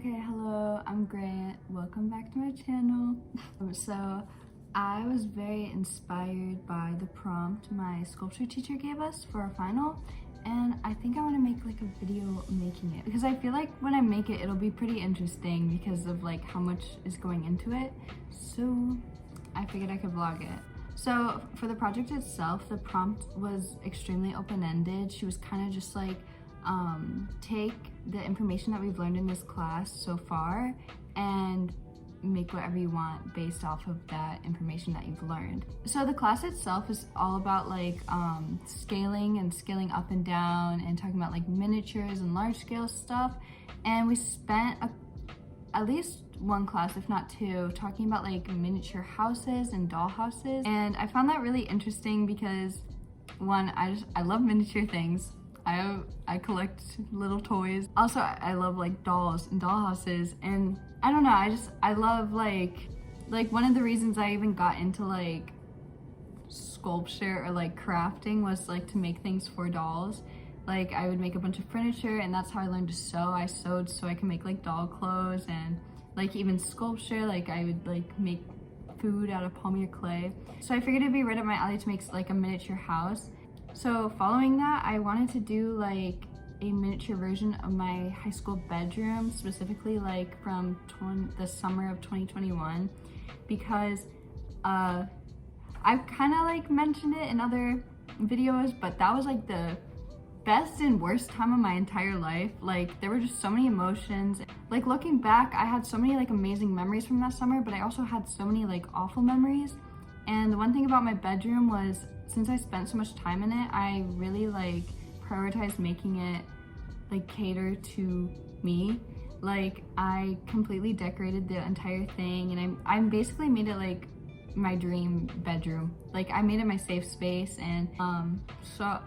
Okay, hello, I'm Grant. Welcome back to my channel. So I was very inspired by the prompt my sculpture teacher gave us for our final, and I think I want to make like a video making it because I feel like when I make it, it'll be pretty interesting because of like how much is going into it. So I figured I could vlog it. So for the project itself, the prompt was extremely open-ended. She was kind of just like, take the information that we've learned in this class so far and make whatever you want based off of that information that you've learned. So the class itself is all about like scaling and scaling up and down and talking about like miniatures and large scale stuff. And we spent at least one class, if not two, talking about like miniature houses and doll houses. And I found that really interesting because one, I love miniature things. I collect little toys. Also, I love like dolls and doll houses, and I don't know, I love like one of the reasons I even got into like sculpture or like crafting was like to make things for dolls. Like I would make a bunch of furniture, and that's how I learned to sew. I sewed so I can make like doll clothes, and like even sculpture, like I would like make food out of palmier clay. So I figured it'd be right up my alley to make like a miniature house. So following that, I wanted to do like a miniature version of my high school bedroom, specifically like from the summer of 2021, because I've kind of like mentioned it in other videos, but that was like the best and worst time of my entire life. Like there were just so many emotions. Like looking back, I had so many like amazing memories from that summer, but I also had so many like awful memories. And the one thing about my bedroom was, since I spent so much time in it, I really like prioritized making it like cater to me. Like I completely decorated the entire thing, and I basically made it like my dream bedroom. Like I made it my safe space, and so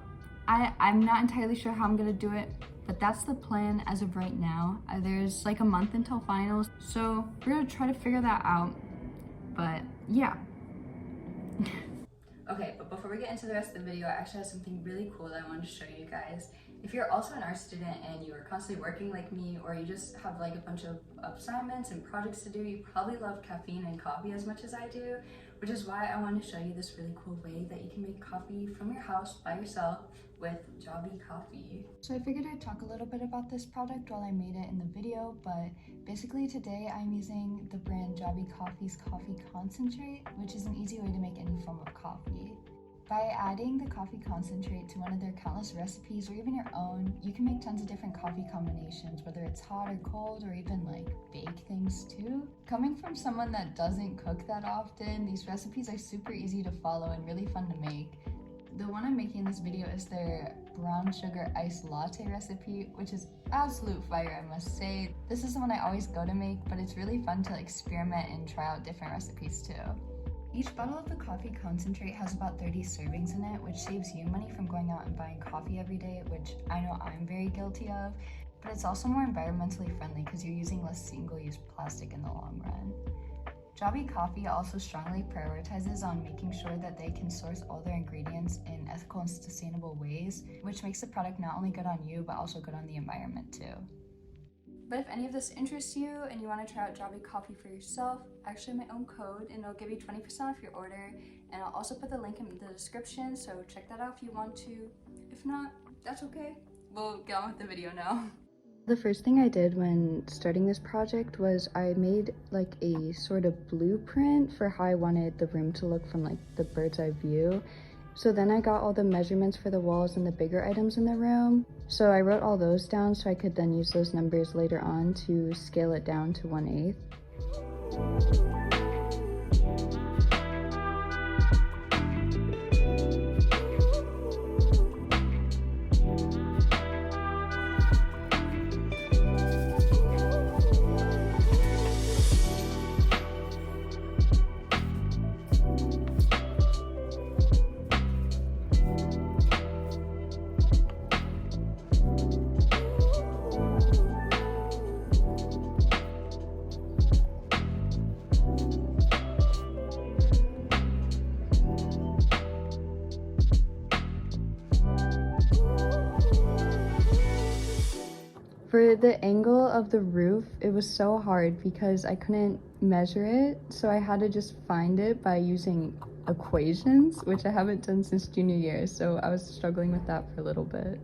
I'm not entirely sure how I'm gonna do it, but that's the plan as of right now. There's like a month until finals, so we're gonna try to figure that out. But yeah. Okay, but before we get into the rest of the video, I actually have something really cool that I wanted to show you guys. If you're also an art student and you are constantly working like me, or you just have like a bunch of assignments and projects to do, you probably love caffeine and coffee as much as I do, which is why I wanted to show you this really cool way that you can make coffee from your house by yourself with Jobby Coffee. So I figured I'd talk a little bit about this product while I made it in the video, but basically today I'm using the brand Jobby Coffee's coffee concentrate, which is an easy way to make any form of coffee. By adding the coffee concentrate to one of their countless recipes, or even your own, you can make tons of different coffee combinations, whether it's hot or cold, or even like bake things too. Coming from someone that doesn't cook that often, these recipes are super easy to follow and really fun to make. The one I'm making in this video is their brown sugar iced latte recipe, which is absolute fire, I must say. This is the one I always go to make, but it's really fun to experiment and try out different recipes too. Each bottle of the coffee concentrate has about 30 servings in it, which saves you money from going out and buying coffee every day, which I know I'm very guilty of, but it's also more environmentally friendly because you're using less single-use plastic in the long run. Jobby Coffee also strongly prioritizes on making sure that they can source all their ingredients in ethical and sustainable ways, which makes the product not only good on you, but also good on the environment too. But if any of this interests you and you want to try out Jobby Coffee for yourself, I actually have my own code and it'll give you 20% off your order, and I'll also put the link in the description, so check that out if you want to. If not, that's okay. We'll get on with the video now. The first thing I did when starting this project was I made like a sort of blueprint for how I wanted the room to look from like the bird's eye view. So then I got all the measurements for the walls and the bigger items in the room. So I wrote all those down so I could then use those numbers later on to scale it down to 1/8. For the angle of the roof, it was so hard because I couldn't measure it, so I had to just find it by using equations, which I haven't done since junior year, so I was struggling with that for a little bit.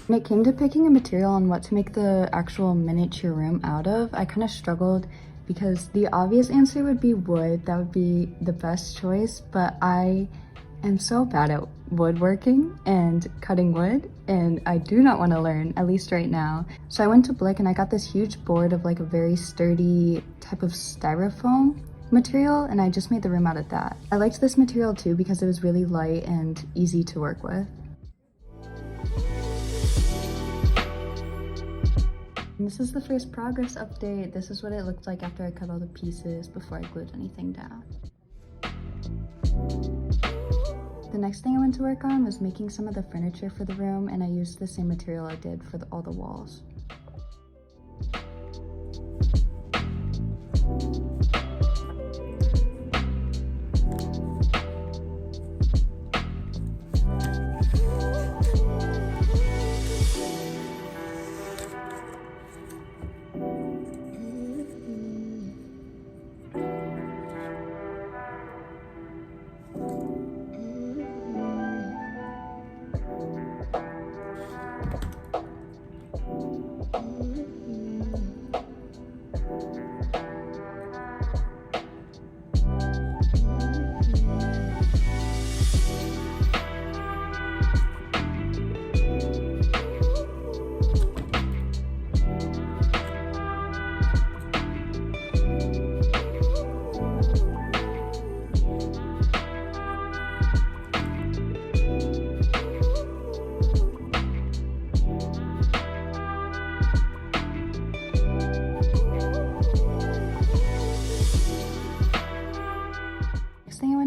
When it came to picking a material on what to make the actual miniature room out of, I kind of struggled because the obvious answer would be wood. That would be the best choice, but I am so bad at woodworking and cutting wood, and I do not want to learn, at least right now. So I went to Blick and I got this huge board of like a very sturdy type of styrofoam material, and I just made the room out of that. I liked this material too because it was really light and easy to work with. And this is the first progress update. This is what it looked like after I cut all the pieces before I glued anything down. The next thing I went to work on was making some of the furniture for the room, and I used the same material I did for all the walls.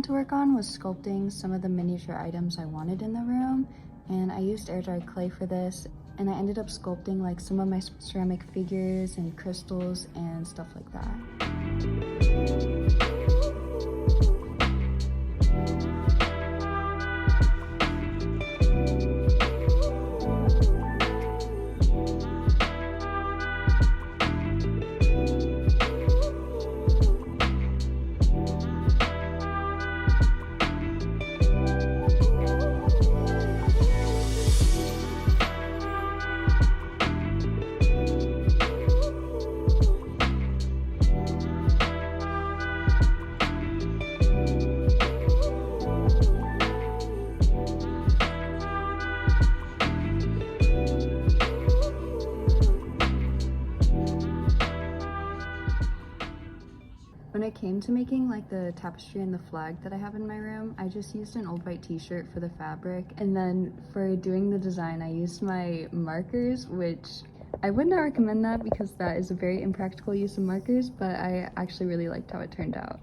To work on was sculpting some of the miniature items I wanted in the room, and I used air dried clay for this, and I ended up sculpting like some of my ceramic figures and crystals and stuff like that. When it came to making like the tapestry and the flag that I have in my room, I just used an old white t-shirt for the fabric, and then for doing the design I used my markers, which I would not recommend that because that is a very impractical use of markers, but I actually really liked how it turned out.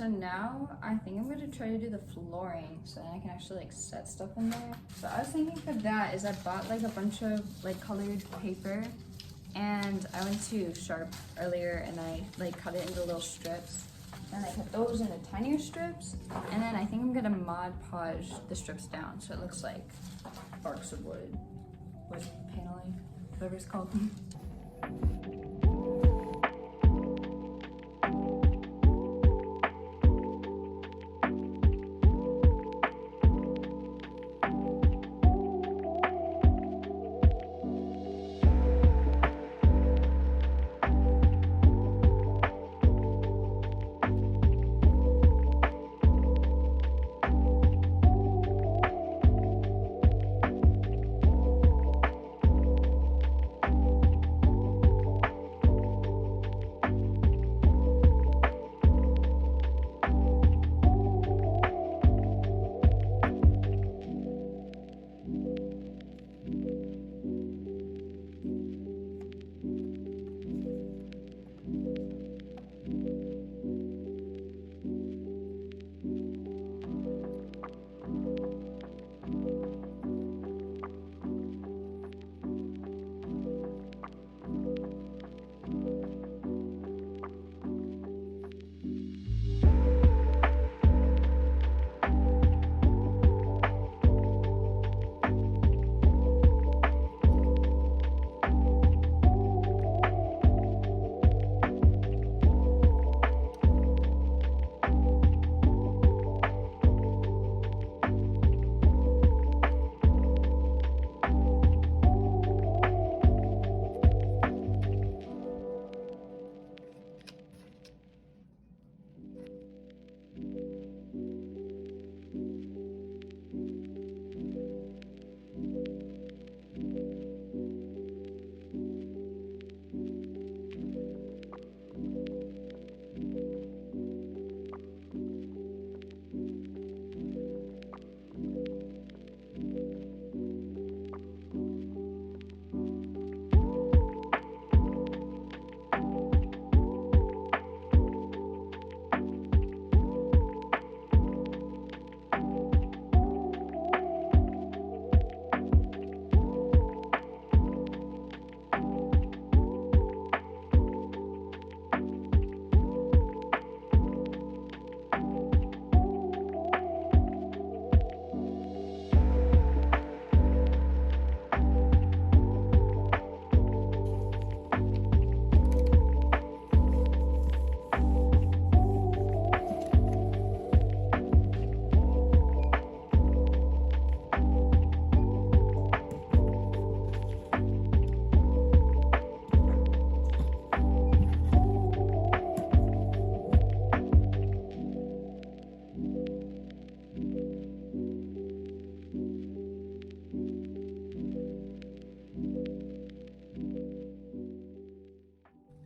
so now I think I'm gonna try to do the flooring so then I can actually like set stuff in there. So I was thinking for that is I bought like a bunch of like colored paper, and I went to Sharp earlier and I like cut it into little strips, and I cut those into tinier strips, and then I think I'm gonna Mod Podge the strips down so it looks like arcs of wood, wood paneling, whatever it's called.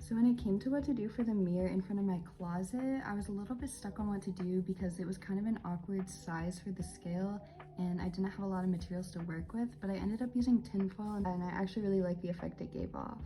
So when it came to what to do for the mirror in front of my closet, I was a little bit stuck on what to do because it was kind of an awkward size for the scale and I didn't have a lot of materials to work with, but I ended up using tinfoil and I actually really like the effect it gave off.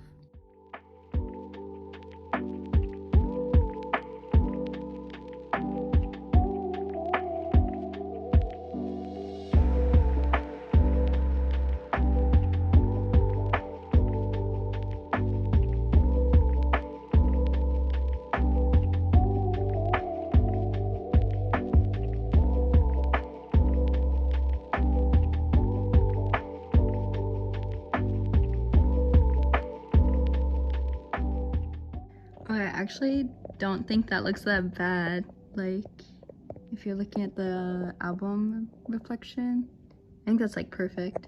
I actually don't think that looks that bad. Like, if you're looking at the album reflection, I think that's like perfect.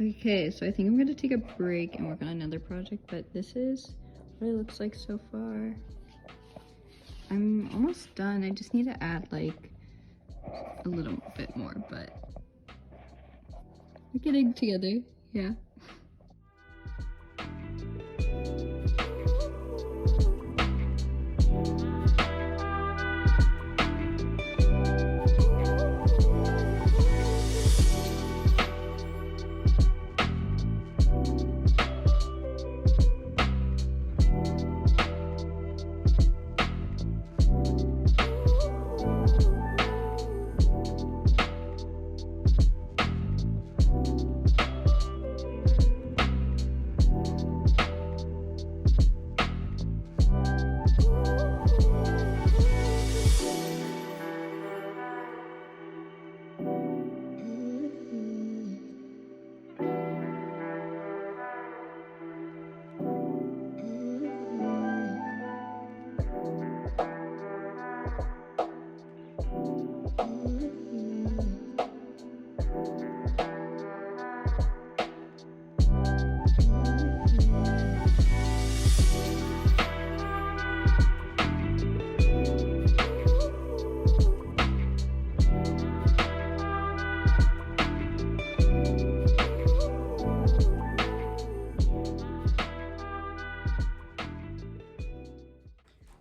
Okay, so I think I'm gonna take a break and work on another project, but this is what it looks like so far. I'm almost done. I just need to add like a little bit more, but we're getting together, yeah.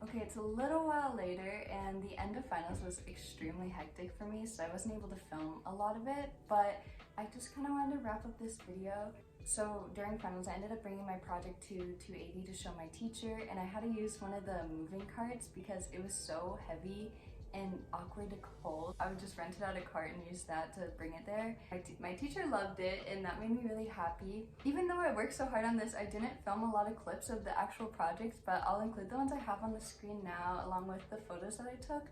Okay, it's a little while later and the end of finals was extremely hectic for me, so I wasn't able to film a lot of it, but I just kind of wanted to wrap up this video. So during finals, I ended up bringing my project to 280 to show my teacher, and I had to use one of the moving carts because it was so heavy and awkward to hold. I would just rent it out a cart and use that to bring it there. My teacher loved it and that made me really happy. Even though I worked so hard on this, I didn't film a lot of clips of the actual projects, but I'll include the ones I have on the screen now along with the photos that I took.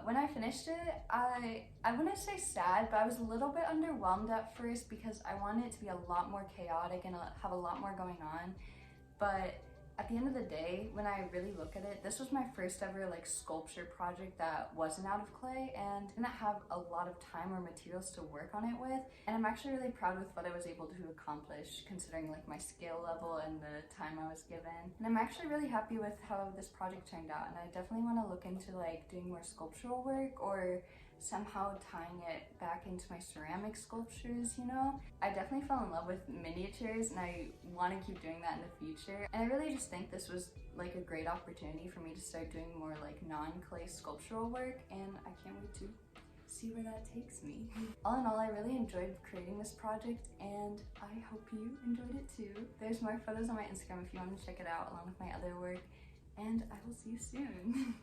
When I finished it, I wouldn't say sad, but I was a little bit underwhelmed at first because I wanted it to be a lot more chaotic and have a lot more going on. But at the end of the day, when I really look at it, this was my first ever like sculpture project that wasn't out of clay and didn't have a lot of time or materials to work on it with. And I'm actually really proud with what I was able to accomplish considering like my skill level and the time I was given. And I'm actually really happy with how this project turned out, and I definitely want to look into like doing more sculptural work or somehow tying it back into my ceramic sculptures, you know? I definitely fell in love with miniatures and I want to keep doing that in the future. And I really just think this was like a great opportunity for me to start doing more like non-clay sculptural work, and I can't wait to see where that takes me. All in all, I really enjoyed creating this project and I hope you enjoyed it too. There's more photos on my Instagram if you want to check it out along with my other work, and I will see you soon.